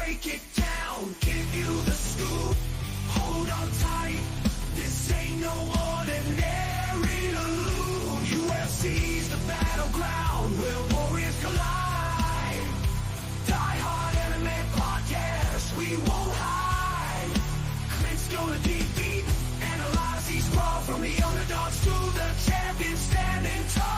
break it down, give you the scoop. Hold on tight, this ain't no ordinary loot. UFC's the battleground where warriors collide. DieHard MMA podcast, we won't hide. Clint's gonna deep deep, analyze each brawl from the underdogs to the champions standing tall.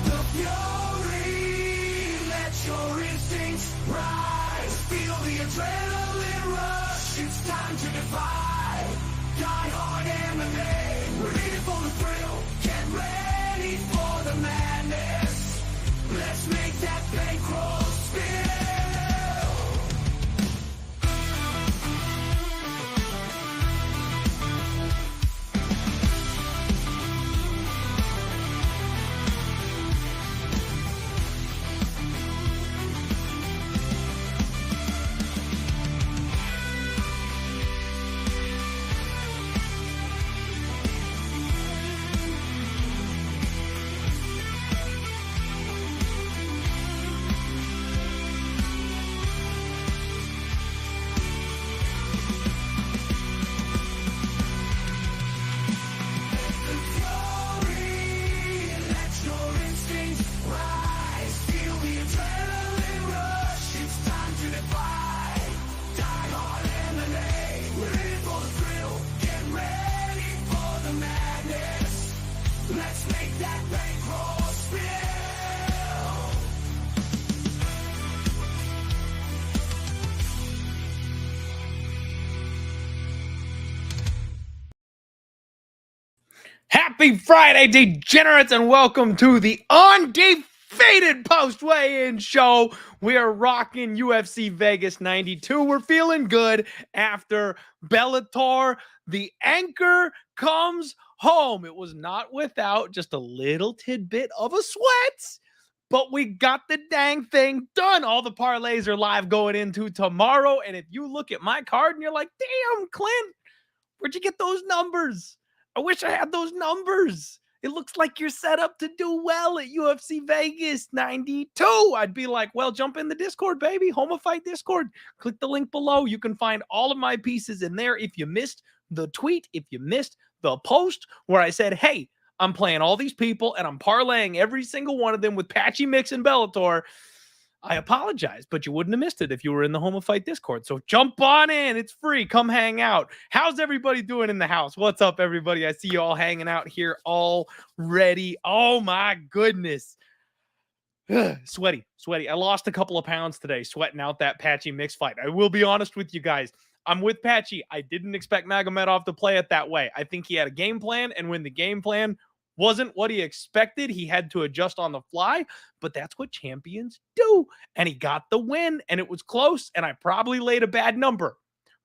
The fury, let your instincts rise. Feel the adrenaline rush, it's time to defy. DieHard MMA, we're in it for the thrill. Get ready for the madness. Let's make that bankroll spill. Happy Friday, degenerates, and welcome to the undefeated post-weigh-in show. We are rocking UFC Vegas 92. We're feeling good after Bellator. The anchor comes home. It was not without just a little tidbit of a sweat, but we got the dang thing done. All the parlays are live going into tomorrow, and if you look at my card and you're like, damn, Clint, where'd you get those numbers? I wish I had those numbers. It looks like you're set up to do well at UFC Vegas 92. I'd be like, well, jump in the Discord, baby. Homofight Discord. Click the link below. You can find all of my pieces in there. If you missed the tweet, if you missed the post where I said, hey, I'm playing all these people and I'm parlaying every single one of them with Patchy Mix and Bellator, I apologize, but you wouldn't have missed it if you were in the Home of Fight Discord. So jump on in. It's free. Come hang out. How's everybody doing in the house? What's up, everybody? I see you all hanging out here already. Oh, my goodness. Sweaty. I lost a couple of pounds today sweating out that Patchy Mix fight. I will be honest with you guys. I'm with Patchy. I didn't expect Magomedov to play it that way. I think he had a game plan, and when the game plan wasn't what he expected, he had to adjust on the fly, but that's what champions do. And he got the win, and it was close, and I probably laid a bad number,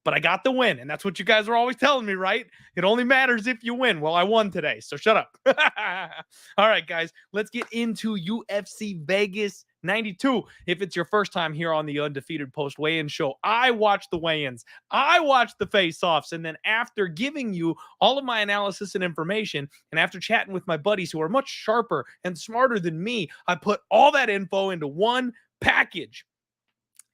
but I got the win, and that's what you guys are always telling me, right? It only matters if you win. Well, I won today, so shut up. All right, guys, let's get into UFC Vegas 92. If it's your first time here on the Undefeated Post Weigh-In Show, I watch the weigh-ins, I watch the face-offs, and then after giving you all of my analysis and information, and after chatting with my buddies who are much sharper and smarter than me, I put all that info into one package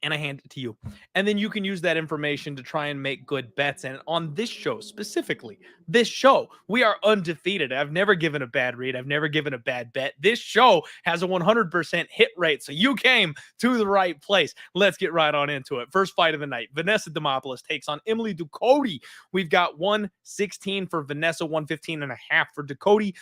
and I hand it to you. And then you can use that information to try and make good bets. And on this show, specifically, this show, we are undefeated. I've never given a bad read. I've never given a bad bet. This show has a 100% hit rate. So you came to the right place. Let's get right on into it. First fight of the night, Vanessa Demopoulos takes on Emily Ducote. We've got 116 for Vanessa, 115.5 for Ducote.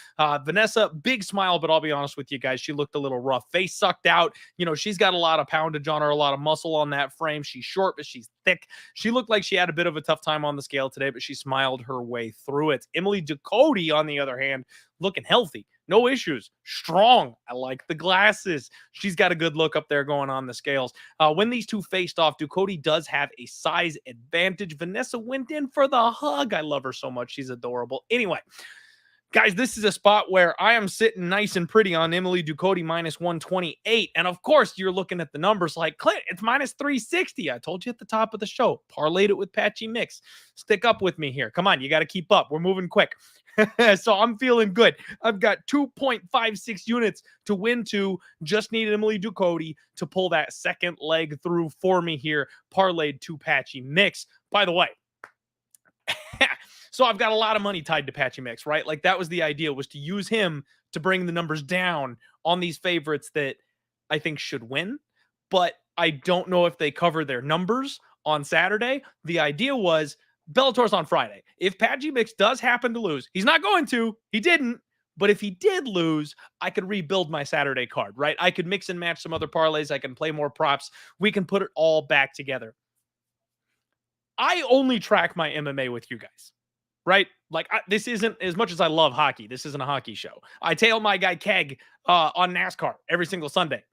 Vanessa, big smile, but I'll be honest with you guys, she looked a little rough. Face sucked out. You know, she's got a lot of poundage on her, a lot of muscle on that frame. She's short, but she's thick. She looked like she had a bit of a tough time on the scale today, but she smiled her way through it. Emily Ducote, on the other hand, looking healthy. No issues. Strong. I like the glasses. She's got a good look up there going on the scales. When these two faced off, Ducote does have a size advantage. Vanessa went in for the hug. I love her so much. She's adorable. Anyway, Guys, this is a spot where I am sitting nice and pretty on Emily Ducote minus 128. And of course, you're looking at the numbers like, Clint, it's minus 360. I told you at the top of the show. Parlayed it with Patchy Mix. Stick up with me here. Come on, you got to keep up. We're moving quick. So I'm feeling good. I've got 2.56 units to win to. Just need Emily Ducote to pull that second leg through for me here. Parlayed to Patchy Mix. By the way, so I've got a lot of money tied to Patchy Mix, right? Like that was the idea, was to use him to bring the numbers down on these favorites that I think should win. But I don't know if they cover their numbers on Saturday. The idea was Bellator's on Friday. If Patchy Mix does happen to lose, he's not going to. He didn't. But if he did lose, I could rebuild my Saturday card, right? I could mix and match some other parlays. I can play more props. We can put it all back together. I only track my MMA with you guys, right? Like this isn't, as much as I love hockey, this isn't a hockey show. I tail my guy Keg on NASCAR every single Sunday.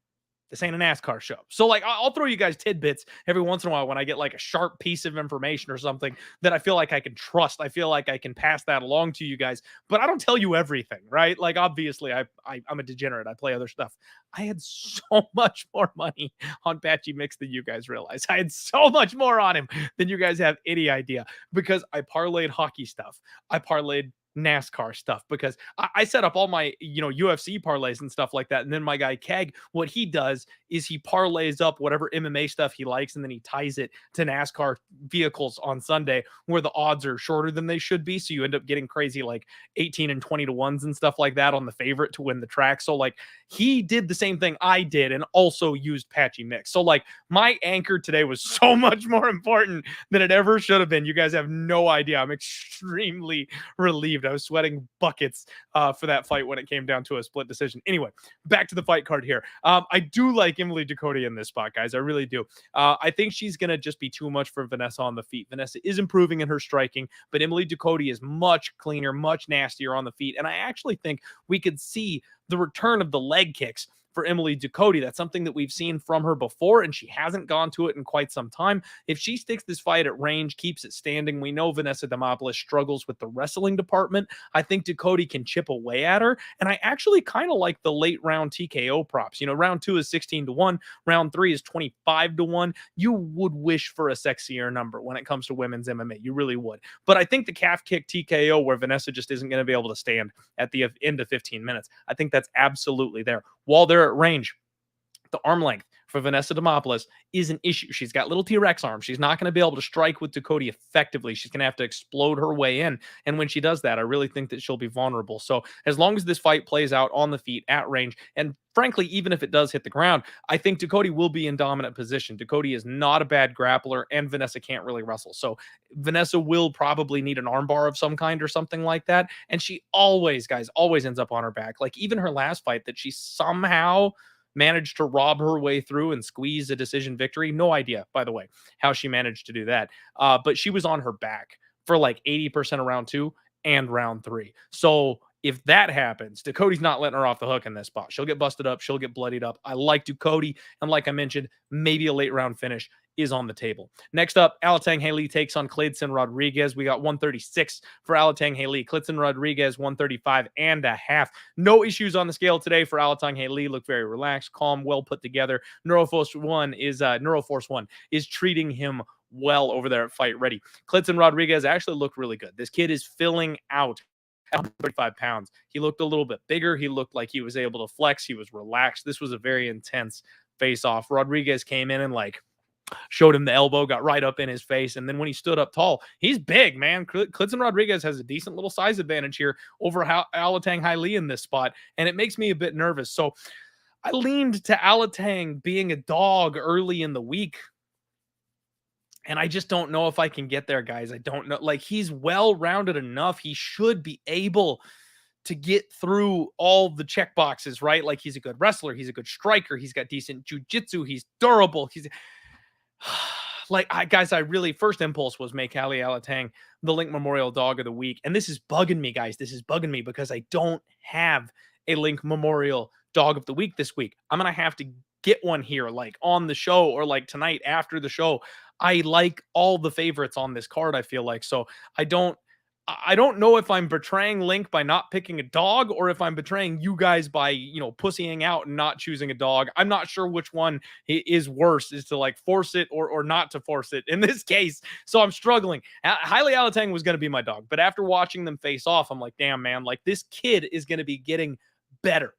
This ain't a NASCAR show. So like, I'll throw you guys tidbits every once in a while when I get like a sharp piece of information or something that I feel like I can trust. I feel like I can pass that along to you guys, but I don't tell you everything, right? Like obviously I'm a degenerate. I play other stuff. I had so much more money on Patchy Mix than you guys realize. I had so much more on him than you guys have any idea, because I parlayed hockey stuff. I parlayed NASCAR stuff, because I set up all my, UFC parlays and stuff like that. And then my guy Keg, what he does is he parlays up whatever MMA stuff he likes, and then he ties it to NASCAR vehicles on Sunday where the odds are shorter than they should be. So you end up getting crazy like 18 and 20 to 1s and stuff like that on the favorite to win the track. So like he did the same thing I did and also used Patchy Mix. So like my anchor today was so much more important than it ever should have been. You guys have no idea. I'm extremely relieved. I was sweating buckets for that fight when it came down to a split decision. Anyway, back to the fight card here. I do like Emily Ducote in this spot, guys. I really do. I think she's going to just be too much for Vanessa on the feet. Vanessa is improving in her striking, but Emily Ducote is much cleaner, much nastier on the feet. And I actually think we could see the return of the leg kicks for Emily Ducote. That's something that we've seen from her before, and she hasn't gone to it in quite some time. If she sticks this fight at range, keeps it standing, we know Vanessa Demopoulos struggles with the wrestling department. I think Ducote can chip away at her, and I actually kind of like the late round TKO props. Round 2 is 16 to 1, round 3 is 25 to 1. You would wish for a sexier number when it comes to women's MMA. You really would. But I think the calf kick TKO, where Vanessa just isn't going to be able to stand at the end of 15 minutes, I think that's absolutely there. While they're at range, the arm length for Vanessa Demopoulos is an issue. She's got little T-Rex arms. She's not going to be able to strike with Ducote effectively. She's going to have to explode her way in. And when she does that, I really think that she'll be vulnerable. So as long as this fight plays out on the feet at range, and frankly, even if it does hit the ground, I think Ducote will be in dominant position. Ducote is not a bad grappler, and Vanessa can't really wrestle. So Vanessa will probably need an armbar of some kind or something like that. And she always, guys, always ends up on her back. Like even her last fight that she somehow managed to rob her way through and squeeze a decision victory. No idea, by the way, how she managed to do that. But she was on her back for like 80% of round 2 and round 3. So if that happens, Ducote's not letting her off the hook in this spot. She'll get busted up. She'll get bloodied up. I like Ducote. And like I mentioned, maybe a late round finish is on the table. Next up, Alatang Haley takes on Clayton Rodriguez. We got 136 for Alatang Haley. Clayton Rodriguez, 135.5. No issues on the scale today for Alatang Haley. Look very relaxed, calm, well put together. Neuroforce 1 is treating him well over there at Fight Ready. Clayton Rodriguez actually looked really good. This kid is filling out 35 pounds. He looked a little bit bigger. He looked like he was able to flex. He was relaxed. This was a very intense face-off. Rodriguez came in and showed him the elbow, got right up in his face. And then when he stood up tall, he's big, man. Clayton Rodriguez has a decent little size advantage here over Alatang Haley in this spot. And it makes me a bit nervous. So I leaned to Alatang being a dog early in the week. And I just don't know if I can get there, guys. I don't know. Like, he's well-rounded enough. He should be able to get through all the check boxes, right? Like, he's a good wrestler. He's a good striker. He's got decent jiu-jitsu. He's durable. He's guys, I really, first impulse was make Ali Alatang the Link Memorial Dog of the Week. And this is bugging me, guys. This is bugging me because I don't have a Link Memorial Dog of the Week this week. I'm going to have to get one here, like on the show or like tonight after the show. I like all the favorites on this card, I feel like. So I don't I don't know if I'm betraying Link by not picking a dog or if I'm betraying you guys by, pussying out and not choosing a dog. I'm not sure which one is worse, is to like force it or not to force it in this case. So I'm struggling. Haile Alatang was going to be my dog, but after watching them face off, I'm like, damn, man, like this kid is going to be getting better.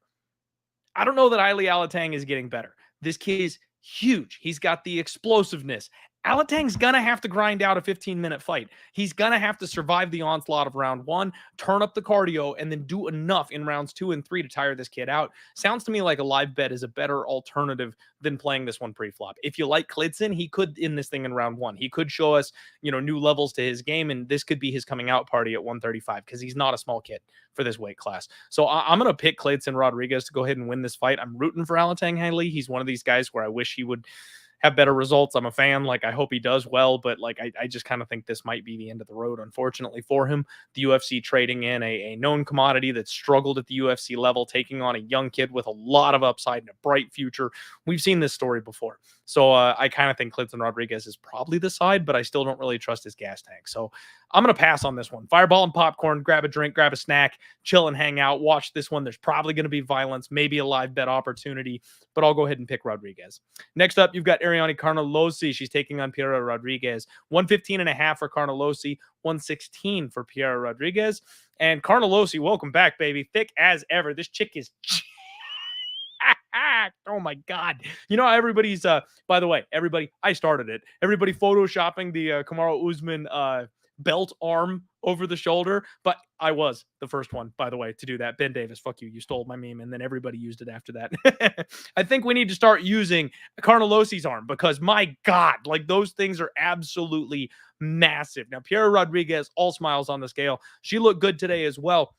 I don't know that Haile Alatang is getting better. This kid is huge. He's got the explosiveness. Alatang's going to have to grind out a 15-minute fight. He's going to have to survive the onslaught of round 1, turn up the cardio, and then do enough in rounds 2 and 3 to tire this kid out. Sounds to me like a live bet is a better alternative than playing this one pre-flop. If you like Klidson, he could end this thing in round 1. He could show us, new levels to his game, and this could be his coming out party at 135 because he's not a small kid for this weight class. So I'm going to pick Klidson Rodriguez to go ahead and win this fight. I'm rooting for Alatang Haile. He's one of these guys where I wish he would have better results. I'm a fan. Like, I hope he does well, but like, I just kind of think this might be the end of the road, unfortunately, for him. The UFC trading in a known commodity that struggled at the UFC level, taking on a young kid with a lot of upside and a bright future. We've seen this story before. So I kind of think Klidson Rodriguez is probably the side, but I still don't really trust his gas tank. So I'm going to pass on this one. Fireball and popcorn, grab a drink, grab a snack, chill and hang out. Watch this one. There's probably going to be violence, maybe a live bet opportunity, but I'll go ahead and pick Rodriguez. Next up, you've got Ariane Carnelossi. She's taking on Piera Rodriguez. 115.5 for Carnelossi, 116 for Piera Rodriguez. And Carnelossi, welcome back, baby. Thick as ever. This chick is oh my God. Everybody's by the way, everybody, I started it. Everybody photoshopping the Kamaru Usman belt arm over the shoulder, but I was the first one, by the way, to do that. Ben Davis, fuck you. You stole my meme, and then everybody used it after that. I think we need to start using Carnelossi's arm because, my God, like those things are absolutely massive. Now, Piera Rodriguez, all smiles on the scale. She looked good today as well.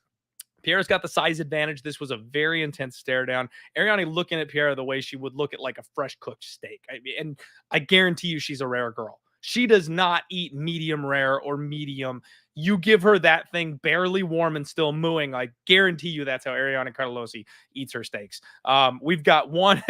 Pierre's got the size advantage. This was a very intense stare down. Ariane looking at Pierre the way she would look at like a fresh cooked steak. And I guarantee you she's a rare girl. She does not eat medium rare or medium. You give her that thing barely warm and still mooing. I guarantee you that's how Ariane Carnelossi eats her steaks. We've got one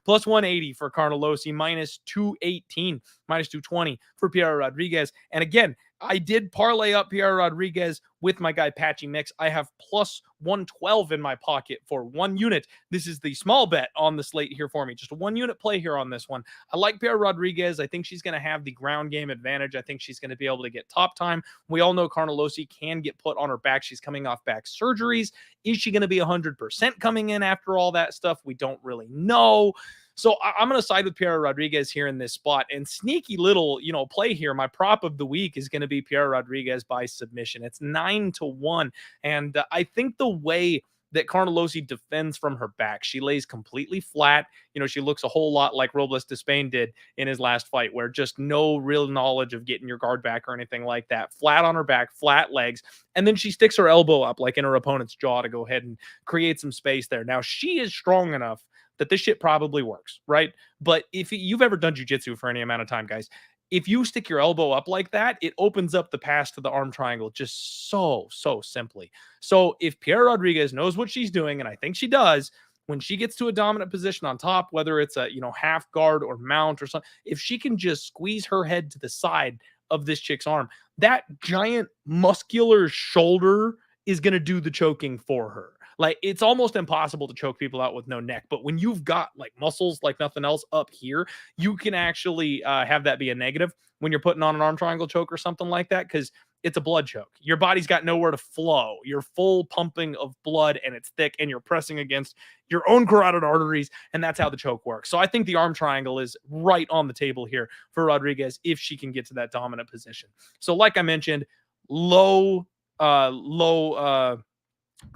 plus 180 for Carnelossi, minus 218, minus 220 for Piera Rodriguez. And again, I did parlay up Piera Rodriguez with my guy Patchy Mix. I have plus 112 in my pocket for 1 unit. This is the small bet on the slate here for me. Just a 1 unit play here on this one. I like Piera Rodriguez. I think she's going to have the ground game advantage. I think she's going to be able to get top time. We all know Carnelossi can get put on her back. She's coming off back surgeries. Is she going to be 100% coming in after all that stuff? We don't really know. So I'm going to side with Piera Rodriguez here in this spot, and sneaky little, play here. My prop of the week is going to be Piera Rodriguez by submission. It's 9-1. And I think the way that Carnelossi defends from her back, she lays completely flat. She looks a whole lot like Robles Despain did in his last fight, where just no real knowledge of getting your guard back or anything like that. Flat on her back, flat legs. And then she sticks her elbow up like in her opponent's jaw to go ahead and create some space there. Now, she is strong enough that this shit probably works, right? But if you've ever done jiu-jitsu for any amount of time, guys, if you stick your elbow up like that, it opens up the pass to the arm triangle just so simply. So if Piera Rodriguez knows what she's doing, and I think she does, when she gets to a dominant position on top, whether it's a half guard or mount or something, if she can just squeeze her head to the side of this chick's arm, that giant muscular shoulder is going to do the choking for her. Like, it's almost impossible to choke people out with no neck. But when you've got like muscles like nothing else up here, you can actually have that be a negative when you're putting on an arm triangle choke or something like that, because it's a blood choke. Your body's got nowhere to flow. You're full pumping of blood, and it's thick, and you're pressing against your own carotid arteries, and that's how the choke works. So I think the arm triangle is right on the table here for Rodriguez if she can get to that dominant position. So like I mentioned, low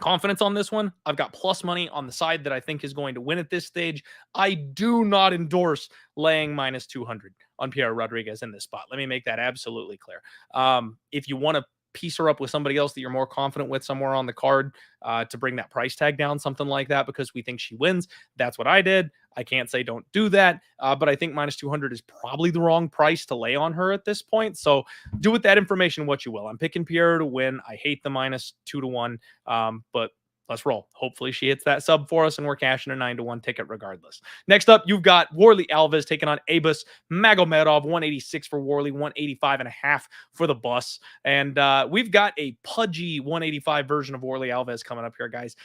confidence on this one. I've got plus money on the side that I think is going to win at this stage. I do not endorse laying minus 200 on Piera Rodriguez in this spot. Let me make that absolutely clear. If you want to piece her up with somebody else that you're more confident with somewhere on the card to bring that price tag down, something like that, because we think she wins, that's what I did. I can't say don't do that, but I think minus 200 is probably the wrong price to lay on her at this point. So do with that information what you will. I'm picking Piera to win. I hate the minus 2-1, but let's roll. Hopefully she hits that sub for us and we're cashing a 9-1 ticket regardless. Next up, you've got Warley Alves taking on Abus Magomedov. 186 for Warley, 185.5 for the Bus. And we've got a pudgy 185 version of Warley Alves coming up here, guys.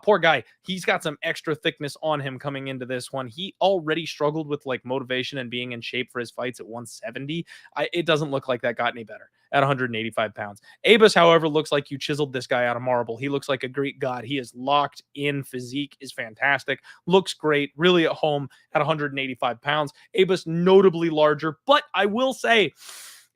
Poor guy. He's got some extra thickness on him coming into this one. He already struggled with like motivation and being in shape for his fights at 170. It doesn't look like that got any better at 185 pounds. Abus, however, looks like you chiseled this guy out of marble. He looks like a Greek god. He is locked in. Physique is fantastic. Looks great. Really at home at 185 pounds. Abus notably larger, but I will say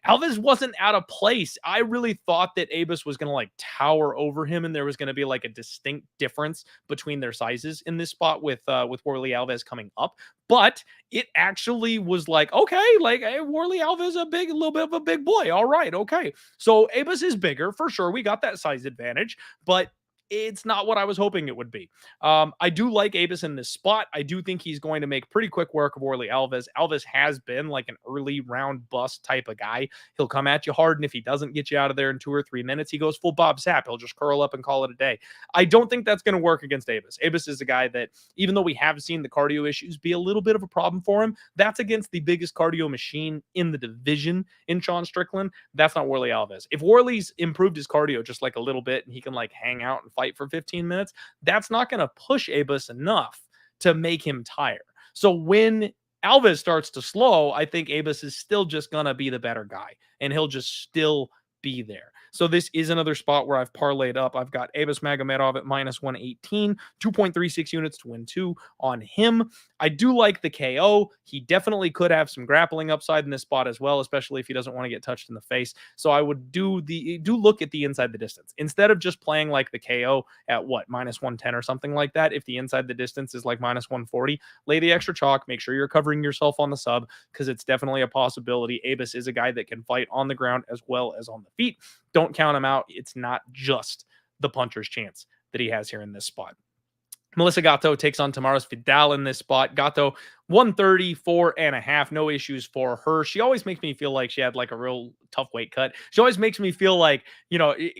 Alves wasn't out of place. I really thought that Abus was going to like tower over him and there was going to be like a distinct difference between their sizes in this spot with Warley Alves coming up. But it actually was like, okay, like hey, Warley Alves a little bit of a big boy. All right, okay. So Abus is bigger for sure. We got that size advantage, but it's not what I was hoping it would be. I do like Abus in this spot. I do think he's going to make pretty quick work of Warley Alves. Alves has been like an early round bust type of guy. He'll come at you hard, and if he doesn't get you out of there in 2 or 3 minutes, he goes full Bob Sapp. He'll just curl up and call it a day. I don't think that's going to work against Abus. Abus is a guy that, even though we have seen the cardio issues be a little bit of a problem for him, that's against the biggest cardio machine in the division in Sean Strickland. That's not Warley Alves. If Warley's improved his cardio just like a little bit and he can like hang out and fight for 15 minutes, that's not going to push Abus enough to make him tire. So when Alves starts to slow, I think Abus is still just going to be the better guy and he'll just still be there. So this is another spot where I've parlayed up. I've got Abus Magomedov at minus 118, 2.36 units to win 2 on him. I do like the KO. He definitely could have some grappling upside in this spot as well, especially if he doesn't want to get touched in the face. So I would do look at the inside the distance. Instead of just playing like the KO at what, minus 110 or something like that, if the inside the distance is like minus 140, lay the extra chalk, make sure you're covering yourself on the sub, because it's definitely a possibility. Abus is a guy that can fight on the ground as well as on the feet. Don't count him out. It's not just the puncher's chance that he has here in this spot. Melissa Gatto takes on Tamaris Vidal in this spot. Gatto, 134.5. No issues for her. She always makes me feel like she had like a real tough weight cut. She always makes me feel like,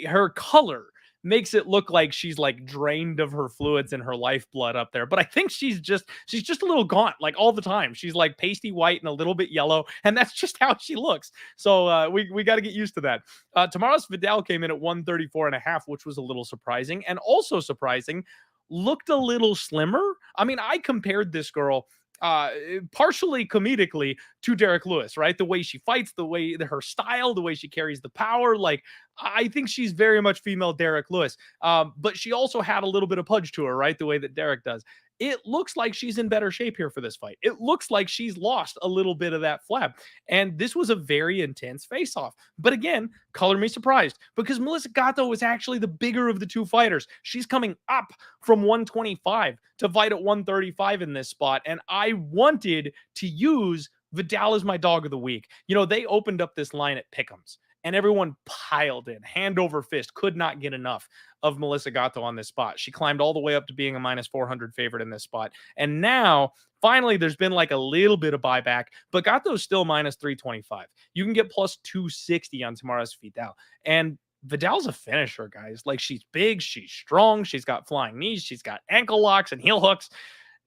her color makes it look like she's like drained of her fluids and her lifeblood up there. But I think she's just a little gaunt, like all the time. She's like pasty white and a little bit yellow, and that's just how she looks. So we got to get used to that. Tamaris Vidal came in at 134.5, which was a little surprising, and also surprising, looked a little slimmer. I mean, I compared this girl partially comedically to Derek Lewis, right? The way she fights, the way her style, the way she carries the power. Like, I think she's very much female Derek Lewis. But she also had a little bit of pudge to her, right? The way that Derek does. It looks like she's in better shape here for this fight. It looks like she's lost a little bit of that flab. And this was a very intense face-off. But again, color me surprised, because Melissa Gatto was actually the bigger of the two fighters. She's coming up from 125 to fight at 135 in this spot. And I wanted to use Vidal as my dog of the week. They opened up this line at Pick'ems, and everyone piled in, hand over fist, could not get enough of Melissa Gatto on this spot. She climbed all the way up to being a minus 400 favorite in this spot. And now, finally, there's been like a little bit of buyback, but Gatto's still minus 325. You can get plus 260 on Tamaris Vidal. And Vidal's a finisher, guys. Like, she's big, she's strong, she's got flying knees, she's got ankle locks and heel hooks.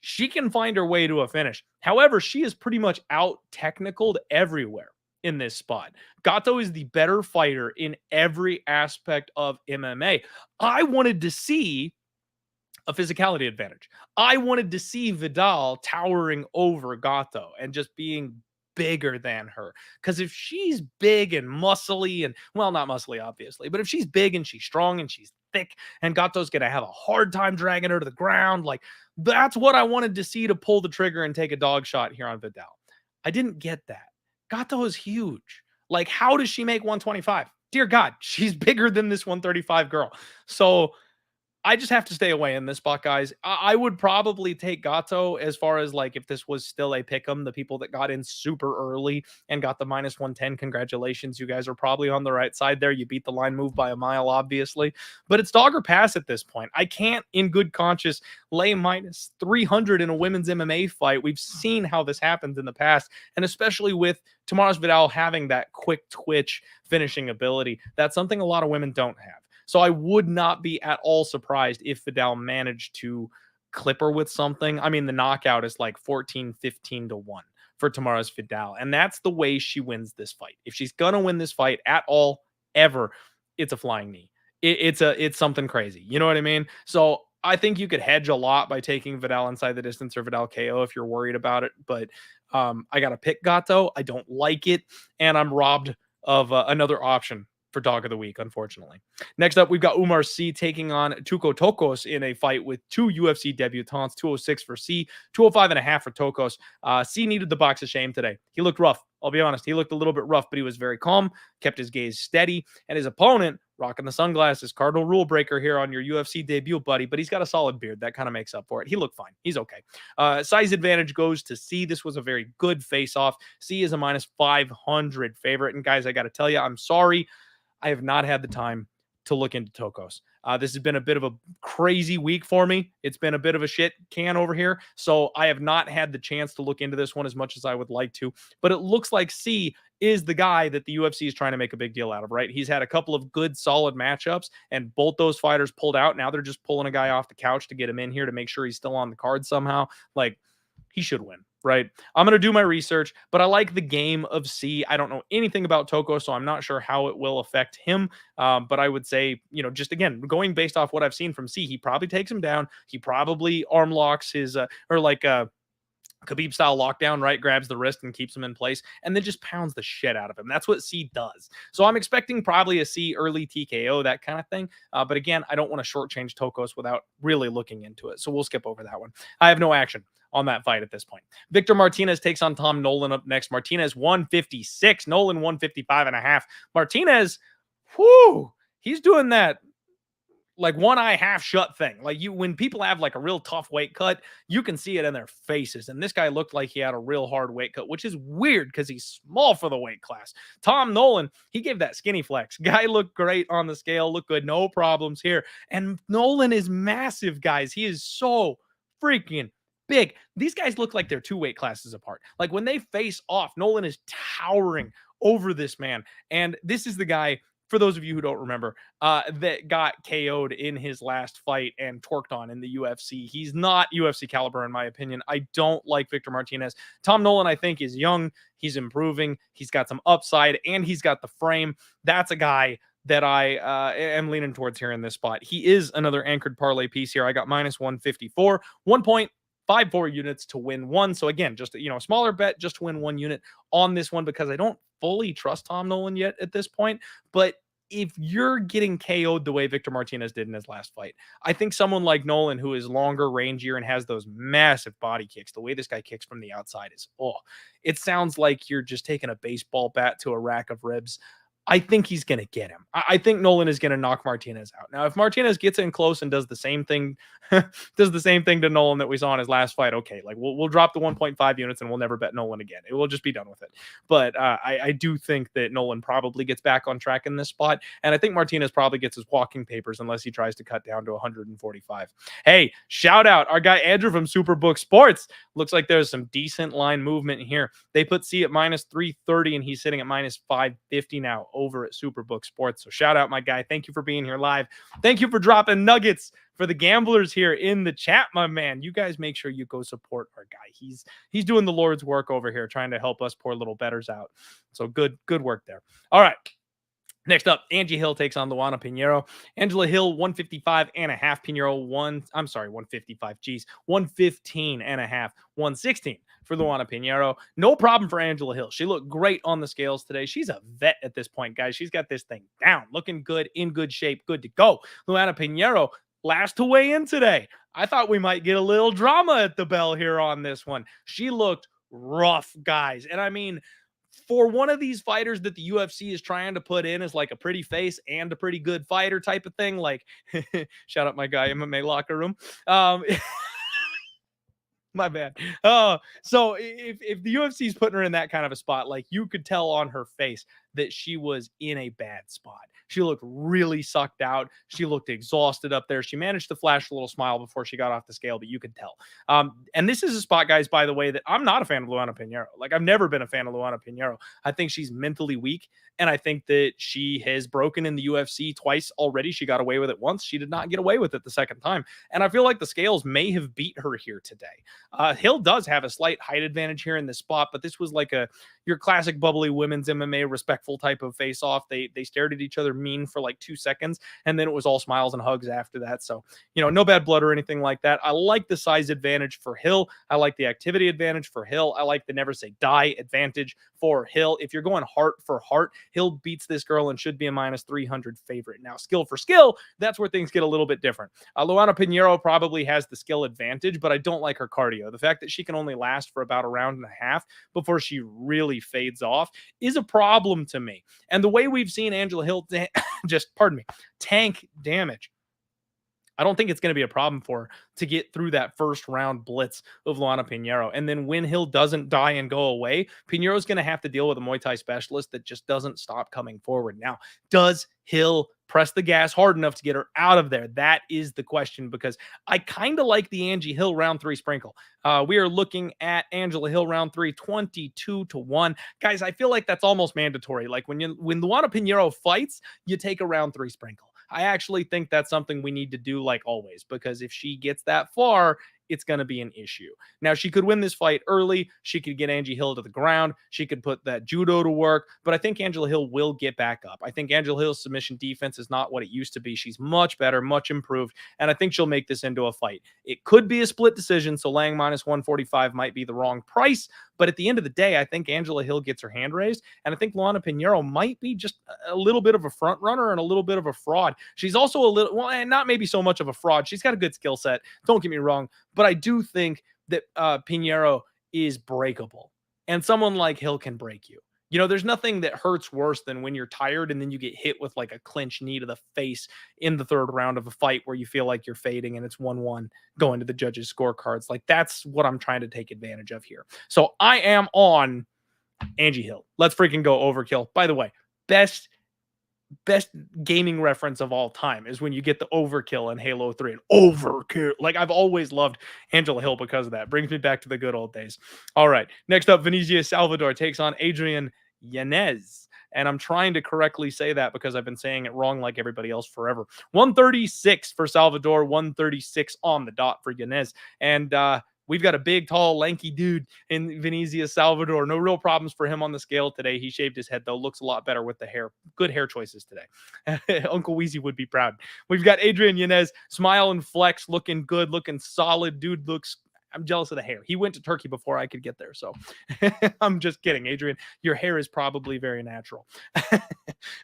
She can find her way to a finish. However, she is pretty much out-technicaled everywhere in this spot. Gatto is the better fighter in every aspect of MMA. I wanted to see a physicality advantage. I wanted to see Vidal towering over Gatto and just being bigger than her. Because if she's big and muscly, and well, not muscly, obviously, but if she's big and she's strong and she's thick, and Gatto's going to have a hard time dragging her to the ground, like, that's what I wanted to see to pull the trigger and take a dog shot here on Vidal. I didn't get that. Gatto is huge. Like, how does she make 125? Dear God, she's bigger than this 135 girl. So I just have to stay away in this spot, guys. I would probably take Gatto as far as like if this was still a pick'em, the people that got in super early and got the minus 110. Congratulations. You guys are probably on the right side there. You beat the line move by a mile, obviously. But it's dog or pass at this point. I can't, in good conscience, lay minus 300 in a women's MMA fight. We've seen how this happens in the past, and especially with Tamaris Vidal having that quick twitch finishing ability. That's something a lot of women don't have. So I would not be at all surprised if Vidal managed to clip her with something. I mean, the knockout is like 14, 15 to 1 for tomorrow's Vidal. And that's the way she wins this fight. If she's going to win this fight at all, ever, it's a flying knee. It's something crazy. You know what I mean? So I think you could hedge a lot by taking Vidal inside the distance or Vidal KO if you're worried about it. But I got to pick Gato. I don't like it. And I'm robbed of another option for dog of the week, unfortunately. Next up, we've got Umar C taking on Tokos in a fight with two UFC debutants, 206 for C, 205.5 for Tokos. C needed the box of shame today. He looked rough. I'll be honest. He looked a little bit rough, but he was very calm, kept his gaze steady, and his opponent, rocking the sunglasses, cardinal rule breaker here on your UFC debut, buddy, but he's got a solid beard. That kind of makes up for it. He looked fine. He's okay. Size advantage goes to C. This was a very good face-off. C is a minus 500 favorite, and guys, I got to tell you, I'm sorry. I have not had the time to look into Tokos. This has been a bit of a crazy week for me. It's been a bit of a shit can over here. So I have not had the chance to look into this one as much as I would like to. But it looks like C is the guy that the UFC is trying to make a big deal out of, right? He's had a couple of good, solid matchups, and both those fighters pulled out. Now they're just pulling a guy off the couch to get him in here to make sure he's still on the card somehow. Like, he should win, right? I'm going to do my research, but I like the game of C. I don't know anything about Toko, so I'm not sure how it will affect him. But I would say, you know, just again, going based off what I've seen from C, he probably takes him down. He probably arm locks his, Khabib style lockdown, right? Grabs the wrist and keeps him in place and then just pounds the shit out of him. That's what C does. So I'm expecting probably a C early TKO, that kind of thing. But again, I don't want to shortchange Tokos without really looking into it. So we'll skip over that one. I have no action on that fight at this point. Victor Martinez takes on Tom Nolan up next. Martinez 156, Nolan 155.5. Martinez, he's doing that like one eye half shut thing. Like when people have like a real tough weight cut, you can see it in their faces. And this guy looked like he had a real hard weight cut, which is weird because he's small for the weight class. Tom Nolan, he gave that skinny flex. Guy looked great on the scale, looked good, no problems here. And Nolan is massive, guys. He is so freaking big. These guys look like they're two weight classes apart. Like when they face off, Nolan is towering over this man. And this is the guy, for those of you who don't remember, that got KO'd in his last fight and torqued on in the UFC. He's not UFC caliber, in my opinion. I don't like Victor Martinez. Tom Nolan, I think, is young. He's improving. He's got some upside, and he's got the frame. That's a guy that I am leaning towards here in this spot. He is another anchored parlay piece here. I got minus 154, 1.54 units to win one. So again, just a smaller bet just to win 1 unit on this one because I don't fully trust Tom Nolan yet at this point. But if you're getting KO'd the way Victor Martinez did in his last fight, I think someone like Nolan, who is longer, rangier, and has those massive body kicks, the way this guy kicks from the outside is, it sounds like you're just taking a baseball bat to a rack of ribs. I think he's going to get him. I think Nolan is going to knock Martinez out. Now, if Martinez gets in close and does the same thing, to Nolan that we saw in his last fight, okay, like we'll drop the 1.5 units and we'll never bet Nolan again. It will just be done with it. But I do think that Nolan probably gets back on track in this spot. And I think Martinez probably gets his walking papers unless he tries to cut down to 145. Hey, shout out our guy Andrew from Superbook Sports. Looks like there's some decent line movement here. They put C at minus 330 and he's sitting at minus 550 now over at Superbook Sports. So shout out my guy. Thank you for being here live. Thank you for dropping nuggets for the gamblers here in the chat, my man. You guys make sure you go support our guy. He's doing the Lord's work over here, trying to help us poor little bettors out. So good work there. All right. Next up, Angie Hill takes on Luana Pinheiro. Angela Hill, 155.5. Pinheiro, 155. Geez, 115.5. 116 for Luana Pinheiro. No problem for Angela Hill. She looked great on the scales today. She's a vet at this point, guys. She's got this thing down, looking good, in good shape, good to go. Luana Pinheiro, last to weigh in today. I thought we might get a little drama at the bell here on this one. She looked rough, guys. And I mean, for one of these fighters that the UFC is trying to put in as like a pretty face and a pretty good fighter type of thing, like shout out my guy MMA locker room. My bad. So if the UFC is putting her in that kind of a spot, like you could tell on her face that she was in a bad spot. She looked really sucked out. She looked exhausted up there. She managed to flash a little smile before she got off the scale, but you could tell. And this is a spot, guys, by the way, that I'm not a fan of Luana Pinheiro. Like, I've never been a fan of Luana Pinheiro. I think she's mentally weak, and I think that she has broken in the UFC twice already. She got away with it once. She did not get away with it the second time. And I feel like the scales may have beat her here today. Hill does have a slight height advantage here in this spot, but this was like your classic bubbly women's MMA respectful type of face off. They stared at each other mean for like 2 seconds, and then it was all smiles and hugs after that. So, no bad blood or anything like that. I like the size advantage for Hill. I like the activity advantage for Hill. I like the never say die advantage for Hill. If you're going heart for heart, Hill beats this girl and should be a minus 300 favorite. Now, skill for skill, that's where things get a little bit different. Luana Pinheiro probably has the skill advantage, but I don't like her cardio. The fact that she can only last for about a round and a half before she really fades off is a problem to me. And the way we've seen Angela Hill tank damage, I don't think it's going to be a problem for her to get through that first round blitz of Luana Pinheiro. And then when Hill doesn't die and go away, Pinheiro's going to have to deal with a Muay Thai specialist that just doesn't stop coming forward. Now, does Hill press the gas hard enough to get her out of there? That is the question, because I kind of like the Angie Hill round 3 sprinkle. We are looking at Angela Hill round 3, 22-1. Guys, I feel like that's almost mandatory. Like when Luana Pinheiro fights, you take a round 3 sprinkle. I actually think that's something we need to do like always, because if she gets that far, it's going to be an issue. Now, she could win this fight early. She could get Angie Hill to the ground. She could put that judo to work, but I think Angela Hill will get back up. I think Angela Hill's submission defense is not what it used to be. She's much better, much improved, and I think she'll make this into a fight. It could be a split decision, so laying minus 145 might be the wrong price, but at the end of the day, I think Angela Hill gets her hand raised, and I think Luana Pinheiro might be just a little bit of a front runner and a little bit of a fraud. She's also a little, well, and not maybe so much of a fraud. She's got a good skill set. Don't get me wrong, but I do think that Pinheiro is breakable, and someone like Hill can break you. There's nothing that hurts worse than when you're tired and then you get hit with like a clinch knee to the face in the third round of a fight where you feel like you're fading and it's 1-1 going to the judges' scorecards. Like, that's what I'm trying to take advantage of here. So I am on Angie Hill. Let's freaking go overkill. By the way, best gaming reference of all time is when you get the overkill in Halo 3. And overkill. Like, I've always loved Angela Hill because of that. Brings me back to the good old days. All right. Next up, Venezia Salvador takes on Adrian Yanez. And I'm trying to correctly say that because I've been saying it wrong like everybody else forever. 136 for Salvador, 136 on the dot for Yanez. And we've got a big, tall, lanky dude in Venezia Salvador. No real problems for him on the scale today. He shaved his head, though. Looks a lot better with the hair. Good hair choices today. Uncle Weezy would be proud. We've got Adrian Yanez, smile and flex, looking good, looking solid. Dude looks... I'm jealous of the hair. He went to Turkey before I could get there. So I'm just kidding. Adrian, your hair is probably very natural.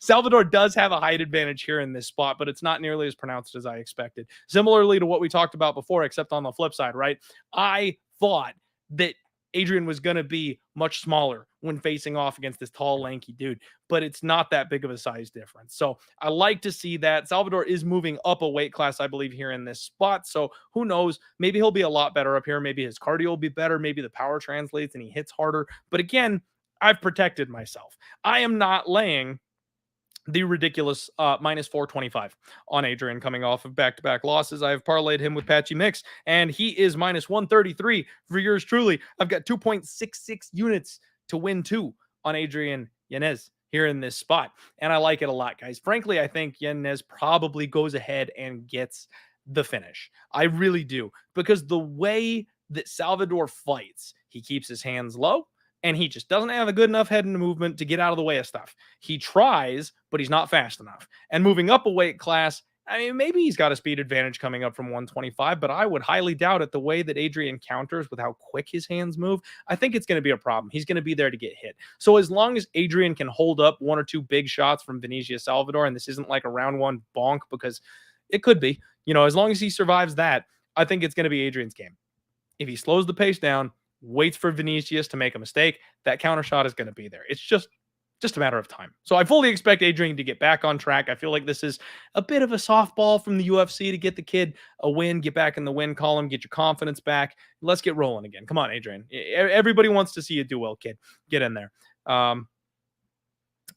Salvador does have a height advantage here in this spot, but it's not nearly as pronounced as I expected. Similarly to what we talked about before, except on the flip side, right? I thought that Adrian was going to be much smaller when facing off against this tall, lanky dude, but it's not that big of a size difference. So I like to see that. Salvador is moving up a weight class, I believe, here in this spot. So who knows? Maybe he'll be a lot better up here. Maybe his cardio will be better. Maybe the power translates and he hits harder. But again, I've protected myself. I am not laying the ridiculous minus 425 on Adrian coming off of back-to-back losses. I have parlayed him with Patchy Mix, and he is minus 133 for yours truly. I've got 2.66 units to win 2 on Adrian Yanez here in this spot, and I like it a lot, guys. Frankly, I think Yanez probably goes ahead and gets the finish. I really do, because the way that Salvador fights, he keeps his hands low, and he just doesn't have a good enough head and movement to get out of the way of stuff. He tries, but he's not fast enough. And moving up a weight class, I mean, maybe he's got a speed advantage coming up from 125, but I would highly doubt it. The way that Adrian counters with how quick his hands move, I think it's going to be a problem. He's going to be there to get hit. So as long as Adrian can hold up 1 or 2 big shots from Venezia Salvador, and this isn't like a round 1 bonk, because it could be, as long as he survives that, I think it's going to be Adrian's game. If he slows the pace down, waits for Vinicius to make a mistake, that counter shot is going to be there. It's just a matter of time. So I fully expect Adrian to get back on track. I feel like this is a bit of a softball from the UFC to get the kid a win, get back in the win column, get your confidence back. Let's get rolling again. Come on, Adrian. Everybody wants to see you do well, kid. Get in there.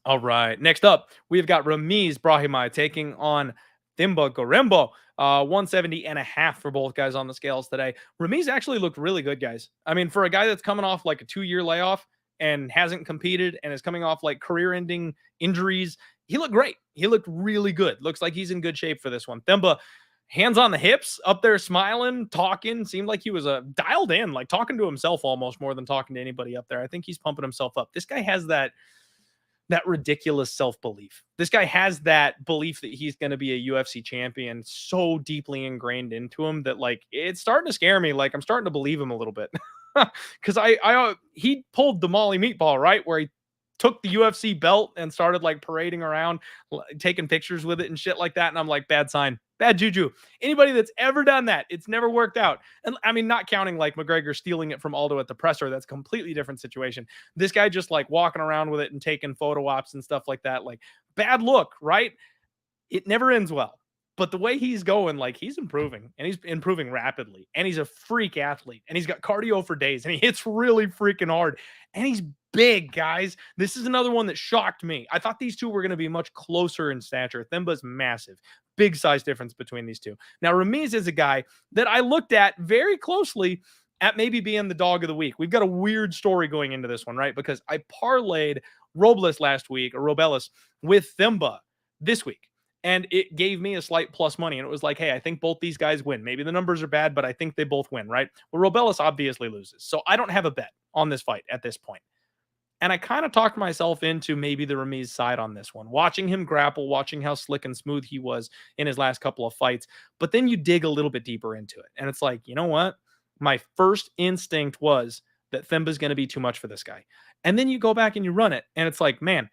All right. Next up, we've got Brahimaj taking on Themba Gorembo. 170.5 for both guys on the scales today. Ramiz actually looked really good, guys. I mean, for a guy that's coming off like a 2-year layoff and hasn't competed and is coming off like career-ending injuries, he looked great. He looked really good. Looks like he's in good shape for this one. Themba, hands on the hips, up there smiling, talking. Seemed like he was dialed in, like talking to himself almost more than talking to anybody up there. I think he's pumping himself up. This guy has that ridiculous self-belief. This guy has that belief that he's going to be a UFC champion so deeply ingrained into him that like it's starting to scare me. Like I'm starting to believe him a little bit. Because he pulled the Molly meatball, right? Where he took the UFC belt and started like parading around, taking pictures with it and shit like that. And I'm like, bad sign, bad juju. Anybody that's ever done that, it's never worked out. And I mean, not counting like McGregor stealing it from Aldo at the presser. That's a completely different situation. This guy just like walking around with it and taking photo ops and stuff like that. Like bad look, right? It never ends well. But the way he's going, like he's improving and he's improving rapidly and he's a freak athlete and he's got cardio for days and he hits really freaking hard and he's big, guys. This is another one that shocked me. I thought these two were going to be much closer in stature. Themba's massive, big size difference between these two. Now, Ramiz is a guy that I looked at very closely at maybe being the dog of the week. We've got a weird story going into this one, right? Because I parlayed Robles last week, or Robelis, with Themba this week. And it gave me a slight plus money. And it was like, hey, I think both these guys win. Maybe the numbers are bad, but I think they both win, right? Well, Robelis obviously loses. So I don't have a bet on this fight at this point. And I kind of talked myself into maybe the Ramiz side on this one. Watching him grapple, watching how slick and smooth he was in his last couple of fights. But then you dig a little bit deeper into it. And it's like, you know what? My first instinct was that Themba's going to be too much for this guy. And then you go back and you run it. And it's like, man,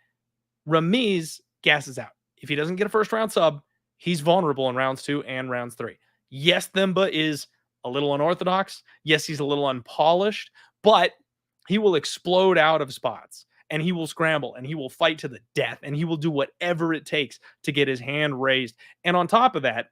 Ramiz gasses out. If he doesn't get a first round sub, he's vulnerable in rounds 2 and rounds 3. Yes, Themba is a little unorthodox. Yes, he's a little unpolished, but he will explode out of spots and he will scramble and he will fight to the death and he will do whatever it takes to get his hand raised. And on top of that,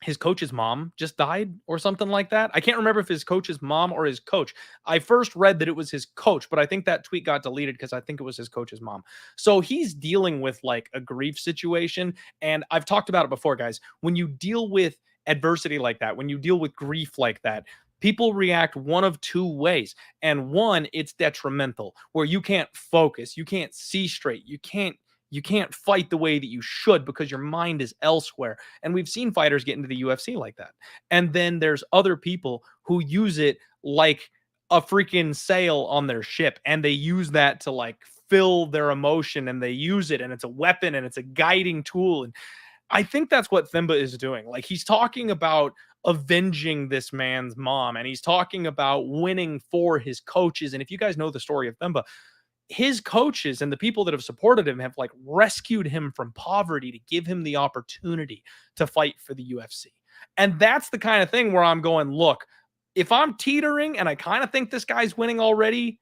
his coach's mom just died or something like that. I can't remember if his coach's mom or his coach. I first read that it was his coach, but I think that tweet got deleted because I think it was his coach's mom. So he's dealing with like a grief situation. And I've talked about it before, guys. When you deal with adversity like that, when you deal with grief like that, people react one of two ways. And one, it's detrimental, where you can't focus, you can't see straight, you can't fight the way that you should because your mind is elsewhere. And we've seen fighters get into the UFC like that. And then there's other people who use it like a freaking sail on their ship. And they use that to like fill their emotion and they use it and it's a weapon and it's a guiding tool. And I think that's what Themba is doing. Like he's talking about avenging this man's mom and he's talking about winning for his coaches. And if you guys know the story of Themba, his coaches and the people that have supported him have like rescued him from poverty to give him the opportunity to fight for the UFC. And that's the kind of thing where I'm going, look, if I'm teetering and I kind of think this guy's winning already,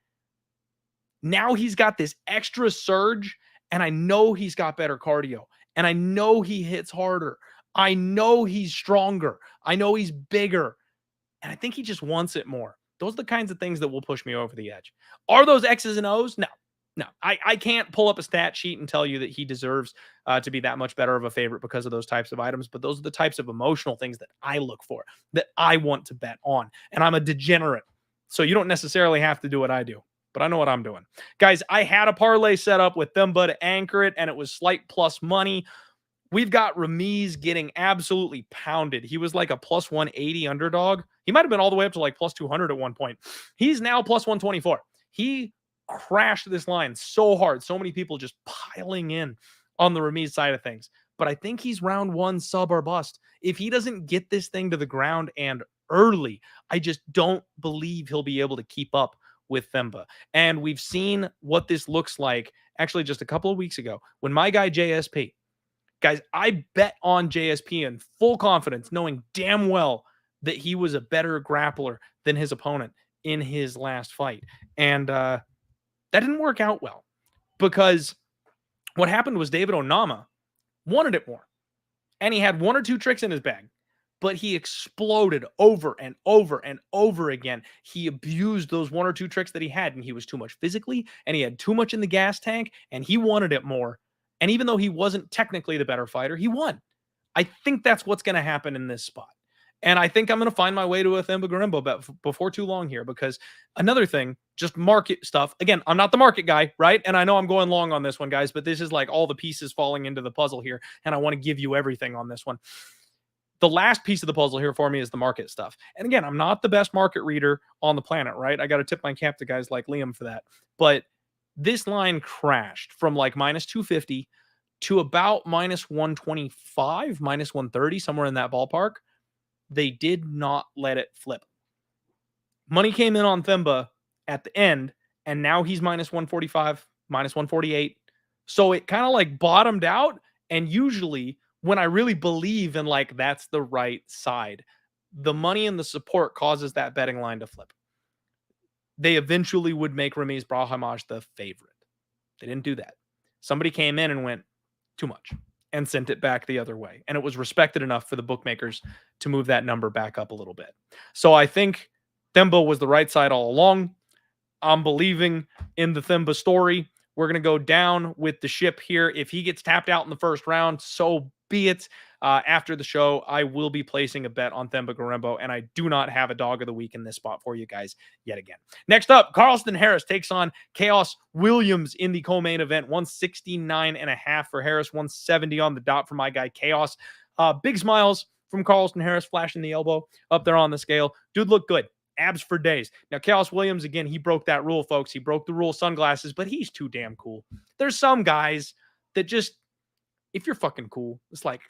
now he's got this extra surge and I know he's got better cardio and I know he hits harder. I know he's stronger. I know he's bigger. And I think he just wants it more. Those are the kinds of things that will push me over the edge. Are those X's and O's? No. I can't pull up a stat sheet and tell you that he deserves to be that much better of a favorite because of those types of items. But those are the types of emotional things that I look for, that I want to bet on. And I'm a degenerate. So you don't necessarily have to do what I do, but I know what I'm doing. Guys, I had a parlay set up with Themba to anchor it, and it was slight plus money. We've got Ramiz getting absolutely pounded. He was like a plus 180 underdog. He might have been all the way up to like plus 200 at one point. He's now plus 124. He crashed this line so hard. So many people just piling in on the Ramiz side of things. But I think he's round 1 sub or bust. If he doesn't get this thing to the ground and early, I just don't believe he'll be able to keep up with Themba. And we've seen what this looks like actually just a couple of weeks ago when my guy JSP, guys, I bet on JSP in full confidence, knowing damn well that he was a better grappler than his opponent in his last fight. And that didn't work out well because what happened was David Onama wanted it more. And he had 1 or 2 tricks in his bag. but he exploded over and over and over again. He abused those 1 or 2 tricks that he had, and he was too much physically, and he had too much in the gas tank, and he wanted it more. And even though he wasn't technically the better fighter, he won. I think that's what's going to happen in this spot. And I think I'm going to find my way to a Themba Garimbo bet before too long here, because another thing, just market stuff. Again, I'm not the market guy, right? And I know I'm going long on this one, guys, but this is like all the pieces falling into the puzzle here, and I want to give you everything on this one. The last piece of the puzzle here for me is the market stuff. And again, I'm not the best market reader on the planet, right? I got to tip my cap to guys like Liam for that. But this line crashed from like minus 250 to about minus 125, minus 130, somewhere in that ballpark. They did not let it flip. Money came in on Themba at the end, and now he's minus 145, minus 148. So it kind of like bottomed out. And usually when I really believe in like that's the right side, the money and the support causes that betting line to flip. They eventually would make Ramiz Brahimaj the favorite. They didn't do that. Somebody came in and went too much and sent it back the other way. And it was respected enough for the bookmakers to move that number back up a little bit. So I think Themba was the right side all along. I'm believing in the Themba story. We're going to go down with the ship here. If he gets tapped out in the first round, so be it. After the show, I will be placing a bet on Themba Garimbo, and I do not have a dog of the week in this spot for you guys yet again. Next up, Carlston Harris takes on Chaos Williams in the co-main event. 169.5 for Harris, 170 on the dot for my guy Chaos. Big smiles from Carlston Harris, flashing the elbow up there on the scale. Dude looked good. Abs for days. Now, Chaos Williams, again, he broke that rule, folks. He broke the rule sunglasses, but he's too damn cool. There's some guys that just, if you're fucking cool, it's like,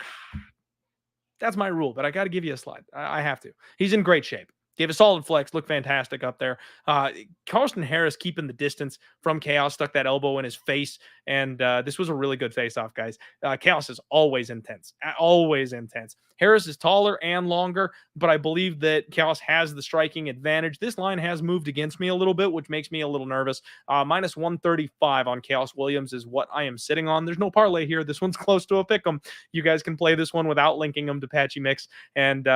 that's my rule, but I got to give you a slide. I have to. He's in great shape. Gave a solid flex, looked fantastic up there. Carlston Harris keeping the distance from Chaos, stuck that elbow in his face, and this was a really good face-off, guys. Chaos is always intense, always intense. Harris is taller and longer, but I believe that Chaos has the striking advantage. This line has moved against me a little bit, which makes me a little nervous. Minus 135 on Chaos Williams is what I am sitting on. There's no parlay here. This one's close to a pick 'em. You guys can play this one without linking them to Patchy Mix, and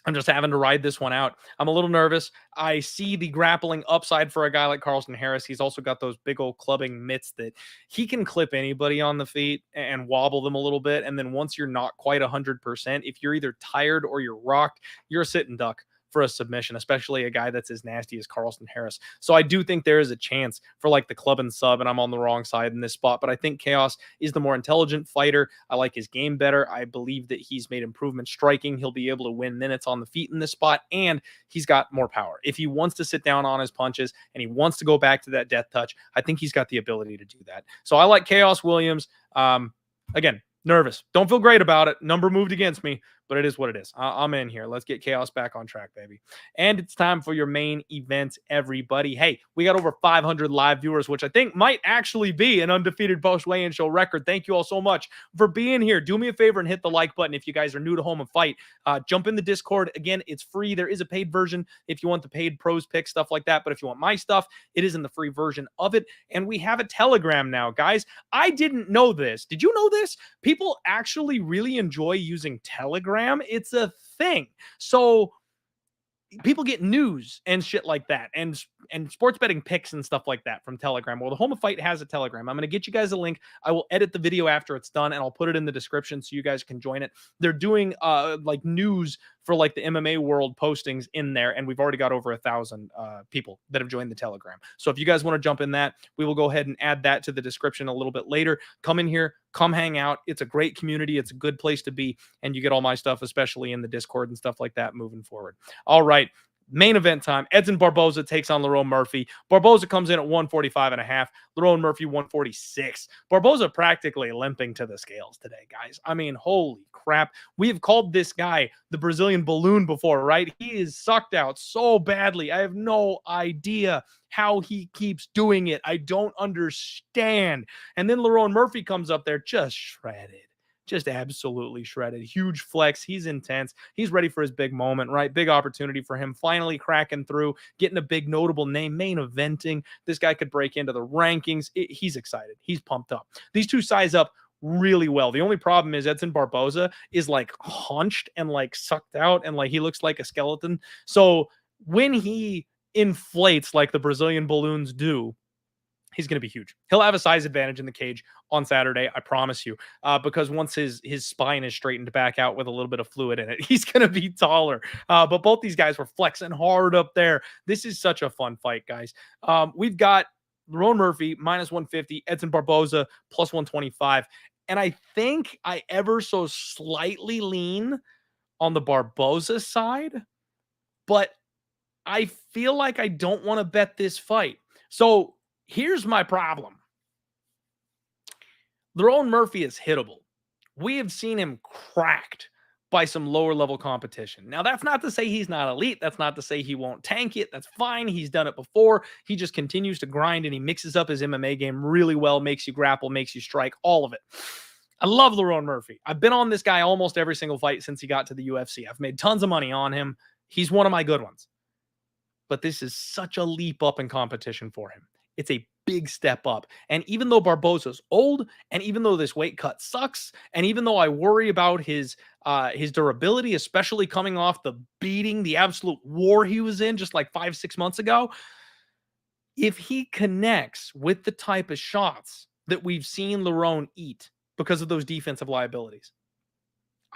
I'm just having to ride this one out. I'm a little nervous. I see the grappling upside for a guy like Carlston Harris. He's also got those big old clubbing mitts that he can clip anybody on the feet and wobble them a little bit. And then once you're not quite 100%, if you're either tired or you're rocked, you're a sit and duck for a submission, especially a guy that's as nasty as Carlston Harris. So I do think there is a chance for like the club and sub, and I'm on the wrong side in this spot, but I think Chaos is the more intelligent fighter. I like his game better. I believe that he's made improvements striking. He'll be able to win minutes on the feet in this spot, and he's got more power. If he wants to sit down on his punches and he wants to go back to that death touch, I think he's got the ability to do that. So I like Chaos Williams. Again, nervous. Don't feel great about it. Number moved against me, but it is what it is. I'm in here. Let's get Chaos back on track, baby. And it's time for your main event, everybody. Hey, we got over 500 live viewers, which I think might actually be an undefeated post-weigh-in show record. Thank you all so much for being here. Do me a favor and hit the like button if you guys are new to Home and Fight. Jump in the Discord. Again, it's free. There is a paid version if you want the paid pros pick, stuff like that. But if you want my stuff, it is in the free version of it. And we have a Telegram now, guys. I didn't know this. Did you know this? People actually really enjoy using Telegram. It's a thing. So people get news and shit like that, and sports betting picks and stuff like that from Telegram. Well, the Home of Fight has a Telegram. I'm going to get you guys a link. I will edit the video after it's done, and I'll put it in the description so you guys can join it. They're doing like news for like the MMA world postings in there, and we've already got over 1,000 people that have joined the Telegram. So if you guys want to jump in that, we will go ahead and add that to the description a little bit later. Come in here, come hang out. It's a great community. It's a good place to be, and you get all my stuff, especially in the Discord and stuff like that moving forward. All right. Main event time. Edson Barbosa takes on Lerone Murphy. Barbosa comes in at 145.5. Lerone Murphy 146. Barbosa practically limping to the scales today, guys. I mean, holy crap. We have called this guy the Brazilian balloon before, right? He is sucked out so badly. I have no idea how he keeps doing it. I don't understand. And then Lerone Murphy comes up there just shredded. Just absolutely shredded. Huge flex. He's intense. He's ready for his big moment, right? Big opportunity for him. Finally cracking through, getting a big notable name, main eventing. This guy could break into the rankings. He's excited. He's pumped up. These two size up really well. The only problem is Edson Barbosa is like hunched and like sucked out and like he looks like a skeleton. So when he inflates like the Brazilian balloons do, he's going to be huge. He'll have a size advantage in the cage on Saturday, I promise you, because once his spine is straightened back out with a little bit of fluid in it, he's going to be taller. But both these guys were flexing hard up there. This is such a fun fight, guys. We've got Lerone Murphy minus 150, Edson Barbosa plus 125. And I think I ever so slightly lean on the Barbosa side, but I feel like I don't want to bet this fight. So here's my problem. Lerone Murphy is hittable. We have seen him cracked by some lower level competition. Now, that's not to say he's not elite. That's not to say he won't tank it. That's fine. He's done it before. He just continues to grind and he mixes up his MMA game really well, makes you grapple, makes you strike, all of it. I love Lerone Murphy. I've been on this guy almost every single fight since he got to the UFC. I've made tons of money on him. He's one of my good ones. But this is such a leap up in competition for him. It's a big step up. And even though Barbosa's old, and even though this weight cut sucks, and even though I worry about his durability, especially coming off the beating, the absolute war he was in just like 5-6 months ago, if he connects with the type of shots that we've seen Lerone eat because of those defensive liabilities,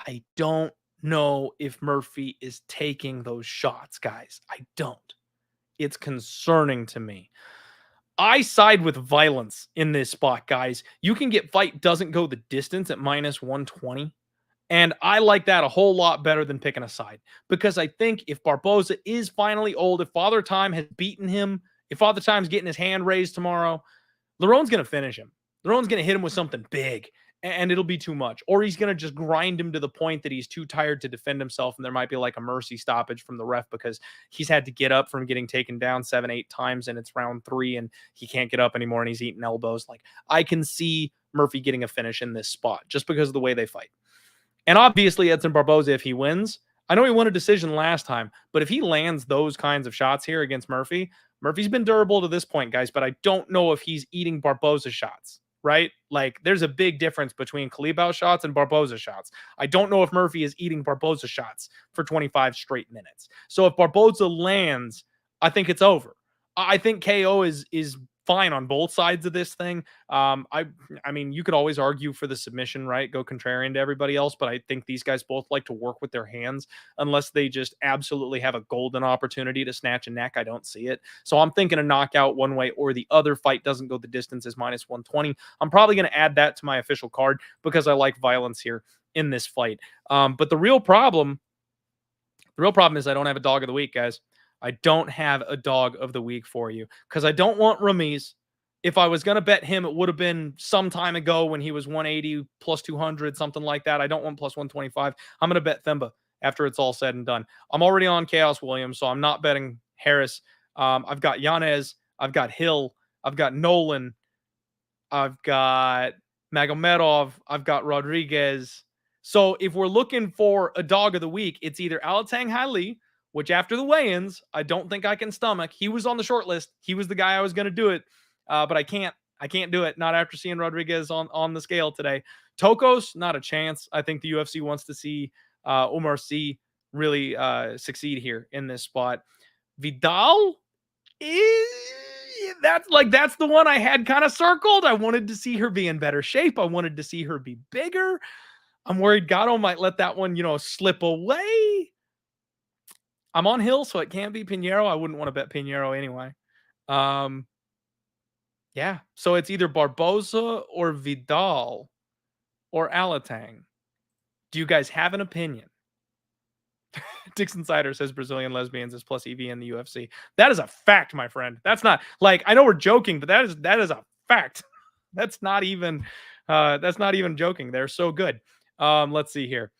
I don't know if Murphy is taking those shots, guys. I don't. It's concerning to me. I side with violence in this spot, guys. You can get fight doesn't go the distance at minus 120. And I like that a whole lot better than picking a side. Because I think if Barbosa is finally old, if Father Time has beaten him, if Father Time's getting his hand raised tomorrow, Lerone's going to finish him. Lerone's going to hit him with something big. And it'll be too much. Or he's going to just grind him to the point that he's too tired to defend himself. And there might be like a mercy stoppage from the ref because he's had to get up from getting taken down 7-8 times and it's round 3 and he can't get up anymore and he's eating elbows. Like I can see Murphy getting a finish in this spot just because of the way they fight. And obviously Edson Barbosa, if he wins, I know he won a decision last time, but if he lands those kinds of shots here against Murphy, Murphy's been durable to this point, guys, but I don't know if he's eating Barbosa shots. Right? Like there's a big difference between Kalibao shots and Barbosa shots. I don't know if Murphy is eating Barbosa shots for 25 straight minutes. So if Barbosa lands, I think it's over. I think KO is fine on both sides of this thing. I mean, you could always argue for the submission, right? Go contrarian to everybody else, but I think these guys both like to work with their hands unless they just absolutely have a golden opportunity to snatch a neck. I don't see it. So I'm thinking a knockout one way or the other. Fight doesn't go the distance as minus 120. I'm probably going to add that to my official card because I like violence here in this fight. But the real problem is I don't have a dog of the week, guys. I don't have a dog of the week for you because I don't want Ramiz. If I was going to bet him, it would have been some time ago when he was 180 plus 200, something like that. I don't want plus 125. I'm going to bet Themba after it's all said and done. I'm already on Chaos Williams, so I'm not betting Harris. I've got Yanez. I've got Hill. I've got Nolan. I've got Magomedov. I've got Rodriguez. So if we're looking for a dog of the week, it's either Alatang Haili, which after the weigh-ins, I don't think I can stomach. He was on the short list. He was the guy I was going to do it, but I can't do it. Not after seeing Rodriguez on the scale today. Tokos, not a chance. I think the UFC wants to see Omar Sy really succeed here in this spot. Vidal, that's the one I had kind of circled. I wanted to see her be in better shape. I wanted to see her be bigger. I'm worried Gatto might let that one, slip away. I'm on Hill, so it can't be Pinheiro. I wouldn't want to bet Pinheiro anyway. Yeah. So it's either Barbosa or Vidal or Alatang. Do you guys have an opinion? Dix Insider says Brazilian lesbians is plus EV in the UFC. That is a fact, my friend. That's not like I know we're joking, but that is a fact. That's not even joking. They're so good. Let's see here.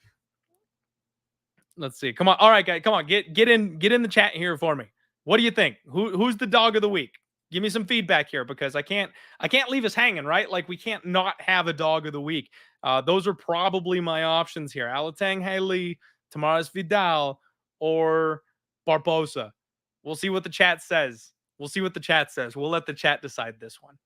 Let's see. Come on. All right, guys. Come on. Get in the chat here for me. What do you think? Who's the dog of the week? Give me some feedback here because I can't leave us hanging, right? Like we can't not have a dog of the week. Those are probably my options here. Alatang Haili, Tamaras Vidal, or Barbosa. We'll see what the chat says. We'll let the chat decide this one.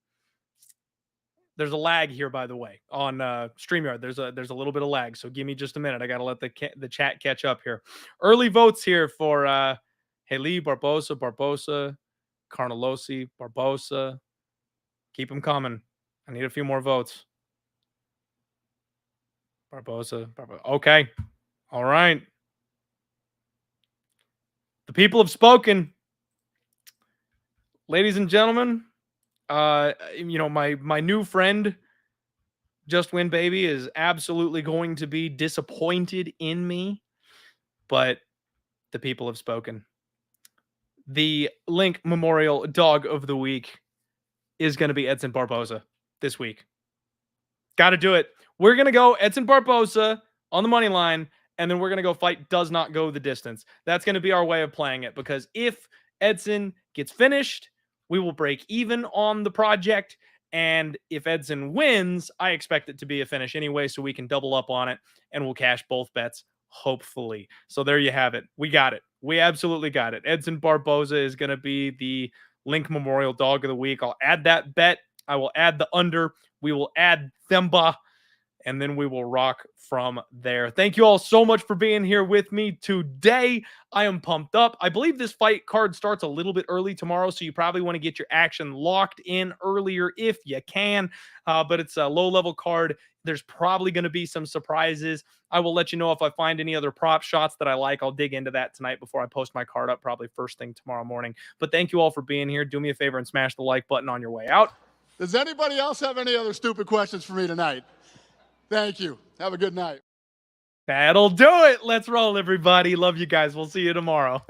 There's a lag here, by the way, on StreamYard. There's a little bit of lag, so give me just a minute. I gotta let the chat catch up here. Early votes here for Haley, Barbosa, Losi, Barbosa. Keep them coming. I need a few more votes. Barbosa. Okay. All right. The people have spoken. Ladies and gentlemen, my new friend, Just Win Baby, is absolutely going to be disappointed in me, but the people have spoken. The Link Memorial Dog of the Week is going to be Edson Barbosa this week. Got to do it. We're going to go Edson Barbosa on the money line, and then we're going to go fight does not go the distance. That's going to be our way of playing it, because if Edson gets finished, we will break even on the project. And if Edson wins, I expect it to be a finish anyway, so we can double up on it and we'll cash both bets, hopefully. So there you have it. We got it. We absolutely got it. Edson Barbosa is going to be the Link Memorial Dog of the Week. I'll add that bet. I will add the under. We will add Themba, and then we will rock from there. Thank you all so much for being here with me today. I am pumped up. I believe this fight card starts a little bit early tomorrow, so you probably want to get your action locked in earlier if you can. But it's a low-level card. There's probably going to be some surprises. I will let you know if I find any other prop shots that I like. I'll dig into that tonight before I post my card up, probably first thing tomorrow morning. But thank you all for being here. Do me a favor and smash the like button on your way out. Does anybody else have any other stupid questions for me tonight? Thank you. Have a good night. That'll do it. Let's roll, everybody. Love you guys. We'll see you tomorrow.